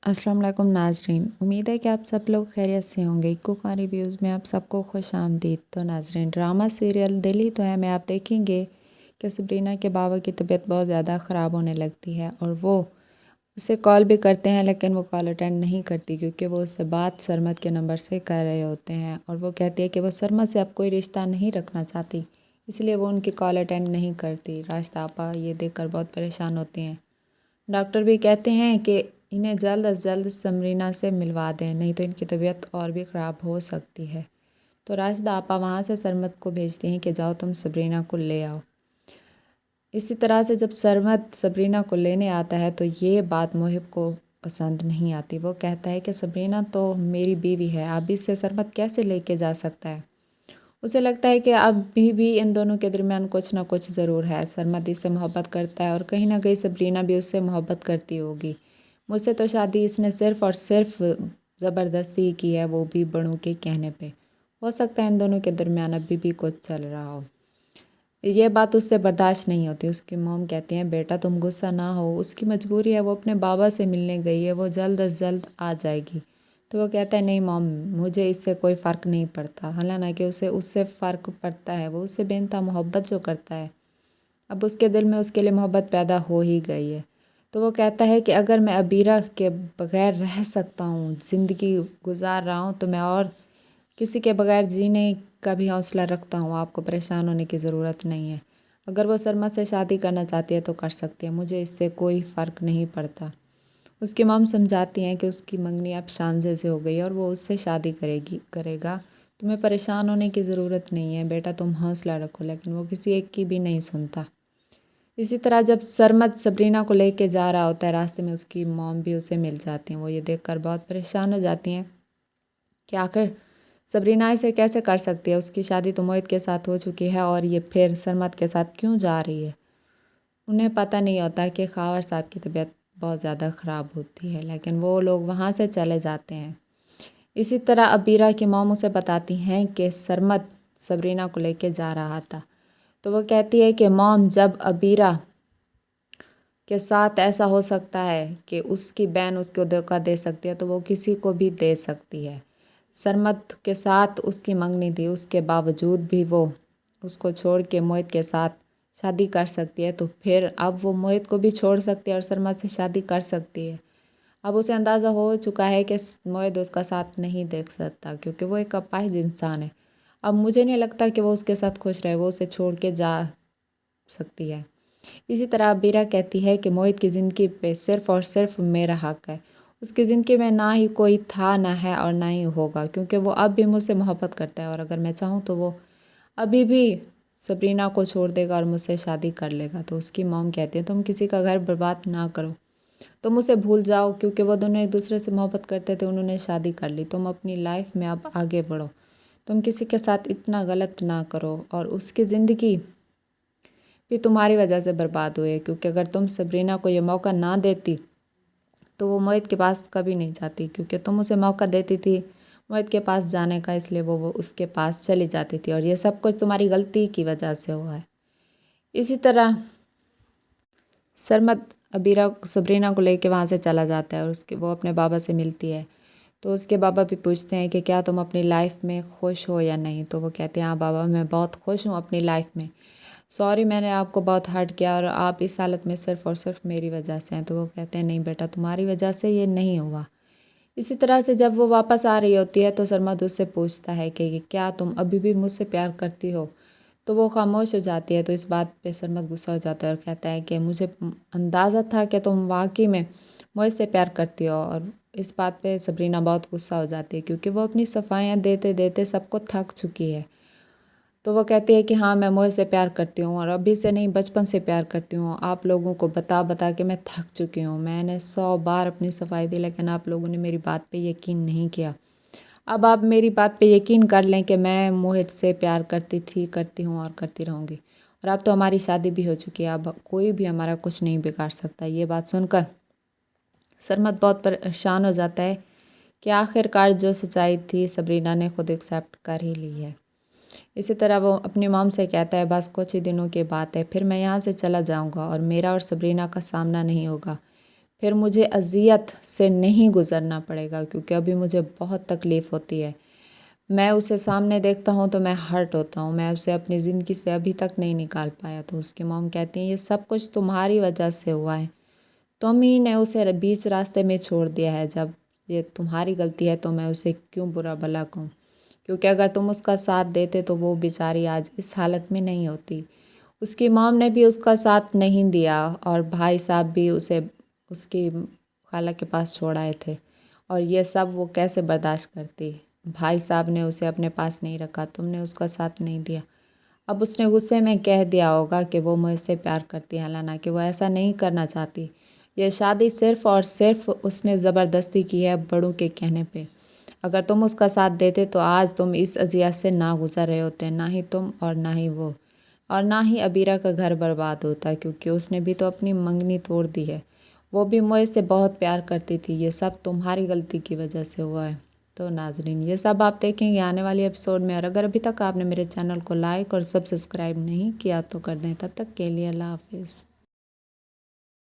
अस्सलाम वालेकुम नाजरीन, उम्मीद है कि आप सब लोग खैरियत से होंगे। कुक रिव्यूज़ में आप सबको खुश आमदीद। तो नाजरीन, ड्रामा सीरियल दिल ही तो है में आप देखेंगे कि सबरीना के बाबा की तबीयत बहुत ज़्यादा ख़राब होने लगती है और वो उसे कॉल भी करते हैं, लेकिन वो कॉल अटेंड नहीं करती क्योंकि वो उससे बात सरमद के नंबर से कर रहे होते हैं और वो कहती है कि वो सरमद से अब कोई रिश्ता नहीं रखना चाहती, इसलिए वो उनकी कॉल अटेंड नहीं करती। राशिदा आपा ये देखकर बहुत परेशान होती हैं। डॉक्टर भी कहते हैं कि इन्हें जल्द अज जल्द समरीना से मिलवा दें, नहीं तो इनकी तबीयत और भी ख़राब हो सकती है। तो राशिदा आपा वहाँ से सरमद को भेजती हैं कि जाओ तुम सबरीना को ले आओ। इसी तरह से जब सरमद सबरीना को लेने आता है तो ये बात मोहिब को पसंद नहीं आती। वो कहता है कि सबरीना तो मेरी बीवी है, अब इससे सरमद कैसे लेके जा सकता है। उसे लगता है कि अभी भी इन दोनों के दरमियान कुछ ना कुछ ज़रूर है। सरमद इससे मोहब्बत करता है और कहीं ना कहीं सबरीना भी उससे मोहब्बत करती होगी। मुझसे तो शादी इसने सिर्फ़ और सिर्फ ज़बरदस्ती की है, वो भी बड़ों के कहने पे। हो सकता है इन दोनों के दरमियान अभी भी कुछ चल रहा हो। ये बात उससे बर्दाश्त नहीं होती। उसकी मॉम कहती हैं बेटा तुम गुस्सा ना हो, उसकी मजबूरी है, वो अपने बाबा से मिलने गई है, वो जल्द अज जल्द आ जाएगी। तो वो कहता है नहीं मॉम, मुझे इससे कोई फ़र्क नहीं पड़ता। हालांकि उसे उससे फ़र्क पड़ता है, वो उससे बेनता मोहब्बत जो करता है, अब उसके दिल में उसके लिए मोहब्बत पैदा हो ही गई है। तो वो कहता है कि अगर मैं अबीरा के बग़ैर रह सकता हूँ, ज़िंदगी गुजार रहा हूँ, तो मैं और किसी के बगैर जीने का भी हौसला रखता हूँ। आपको परेशान होने की ज़रूरत नहीं है। अगर वो सरमद से शादी करना चाहती है तो कर सकती है, मुझे इससे कोई फ़र्क नहीं पड़ता। उसकी मॉम समझाती हैं कि उसकी मंगनी अब शानजे से हो गई है और वो उससे शादी करेगा। तुम्हें परेशान होने की ज़रूरत नहीं है बेटा, तुम हौसला रखो। लेकिन वो किसी एक की भी नहीं सुनता। इसी तरह जब सरमद सबरीना को लेके जा रहा होता है, रास्ते में उसकी मॉम भी उसे मिल जाती हैं। वो ये देखकर बहुत परेशान हो जाती हैं कि आखिर सबरीना इसे कैसे कर सकती है। उसकी शादी तो मोहित के साथ हो चुकी है और ये फिर सरमद के साथ क्यों जा रही है। उन्हें पता नहीं होता कि खावर साहब की तबीयत बहुत ज़्यादा ख़राब होती है, लेकिन वो लोग वहाँ से चले जाते हैं। इसी तरह अबीरा की मॉम उसे बताती हैं कि सरमद सबरीना को लेके जा रहा था। तो वो कहती है कि मॉम, जब अबीरा के साथ ऐसा हो सकता है कि उसकी बहन उसको धोखा दे सकती है, तो वो किसी को भी दे सकती है। सरमद के साथ उसकी मंगनी थी, उसके बावजूद भी वो उसको छोड़ के मोहित के साथ शादी कर सकती है, तो फिर अब वो मोहित को भी छोड़ सकती है और सरमद से शादी कर सकती है। अब उसे अंदाज़ा हो चुका है कि मोहित उसका साथ नहीं देख सकता क्योंकि वो एक अपाहिज इंसान है। अब मुझे नहीं लगता कि वो उसके साथ खुश रहे, वो उसे छोड़ के जा सकती है। इसी तरह बीरा कहती है कि मोहित की ज़िंदगी पे सिर्फ़ और सिर्फ मेरा हक़ है। उसकी ज़िंदगी में ना ही कोई था, ना है और ना ही होगा, क्योंकि वो अब भी मुझसे मोहब्बत करता है और अगर मैं चाहूँ तो वो अभी भी सबरीना को छोड़ देगा और मुझसे शादी कर लेगा। तो उसकी मॉम कहती है तुम किसी का घर बर्बाद ना करो, तुम उसे भूल जाओ, क्योंकि वो दोनों एक दूसरे से मोहब्बत करते थे, उन्होंने शादी कर ली। तुम अपनी लाइफ में अब आगे बढ़ो, तुम किसी के साथ इतना गलत ना करो और उसकी ज़िंदगी भी तुम्हारी वजह से बर्बाद हुई है, क्योंकि अगर तुम सबरीना को ये मौका ना देती तो वो मोहित के पास कभी नहीं जाती, क्योंकि तुम उसे मौका देती थी मोहित के पास जाने का, इसलिए वो उसके पास चली जाती थी और ये सब कुछ तुम्हारी गलती की वजह से हुआ है। इसी तरह सरमद अबीरा सबरीना को लेके वहाँ से चला जाता है और उसके वो अपने बाबा से मिलती है। तो उसके बाबा भी पूछते हैं कि क्या तुम अपनी लाइफ में खुश हो या नहीं। तो वो कहते हैं हाँ बाबा, मैं बहुत खुश हूँ अपनी लाइफ में। सॉरी मैंने आपको बहुत हर्ट किया और आप इस हालत में सिर्फ़ और सिर्फ मेरी वजह से हैं। तो वो कहते हैं नहीं बेटा, तुम्हारी वजह से ये नहीं हुआ। इसी तरह से जब वो वापस आ रही होती है तो सरमद उससे पूछता है कि क्या तुम अभी भी मुझसे प्यार करती हो। तो वो खामोश हो जाती है। तो इस बात पे सरमद गुस्सा हो जाता है और कहता है कि मुझे अंदाज़ा था कि तुम वाकई में मुझसे प्यार करती हो। और इस बात पे सबरीना बहुत गुस्सा हो जाती है क्योंकि वो अपनी सफाइयाँ देते देते सबको थक चुकी है। तो वो कहती है कि हाँ मैं मोहित से प्यार करती हूँ और अभी से नहीं, बचपन से प्यार करती हूँ। आप लोगों को बता बता के मैं थक चुकी हूँ। मैंने 100 बार अपनी सफाई दी, लेकिन आप लोगों ने मेरी बात पे यकीन नहीं किया। अब आप मेरी बात पे यकीन कर लें कि मैं मोहित से प्यार करती थी, करती हूँ और करती रहूँगी। और अब तो हमारी शादी भी हो चुकी है, अब कोई भी हमारा कुछ नहीं बिगाड़ सकता। ये बात सुनकर सरमद बहुत परेशान हो जाता है कि आखिरकार जो सच्चाई थी सबरीना ने खुद एक्सेप्ट कर ही ली है। इसी तरह वो अपनी मॉम से कहता है बस कुछ ही दिनों की बात है, फिर मैं यहाँ से चला जाऊँगा और मेरा और सबरीना का सामना नहीं होगा। फिर मुझे अज़ियत से नहीं गुज़रना पड़ेगा, क्योंकि अभी मुझे बहुत तकलीफ़ होती है। मैं उसे सामने देखता हूँ तो मैं हर्ट होता हूँ, मैं उसे अपनी ज़िंदगी से अभी तक नहीं निकाल पाया। तो उसकी मॉम कहती हैं ये सब कुछ तुम्हारी वजह से हुआ है, तुम ही ने उसे बीच रास्ते में छोड़ दिया है। जब ये तुम्हारी गलती है तो मैं उसे क्यों बुरा भला कहूँ, क्योंकि अगर तुम उसका साथ देते तो वो बेचारी आज इस हालत में नहीं होती। उसकी मॉम ने भी उसका साथ नहीं दिया और भाई साहब भी उसे उसकी खाला के पास छोड़ आए थे, और ये सब वो कैसे बर्दाश्त करती। भाई साहब ने उसे अपने पास नहीं रखा, तुमने उसका साथ नहीं दिया। अब उसने गुस्से में कह दिया होगा कि वो मुझसे प्यार करती है, हालांकि वो ऐसा नहीं करना चाहती। ये शादी सिर्फ़ और सिर्फ उसने ज़बरदस्ती की है बड़ों के कहने पे। अगर तुम उसका साथ देते तो आज तुम इस अज़ियत से ना गुज़र रहे होते, ना ही तुम और ना ही वो, और ना ही अबीरा का घर बर्बाद होता, क्योंकि उसने भी तो अपनी मंगनी तोड़ दी है। वो भी मुझसे बहुत प्यार करती थी। ये सब तुम्हारी गलती की वजह से हुआ है। तो नाज़रीन, ये सब आप देखेंगे आने वाले एपिसोड में। और अगर अभी तक आपने मेरे चैनल को लाइक और सब्सक्राइब नहीं किया तो कर दें। तब तक के लिए अल्लाह हाफिज़।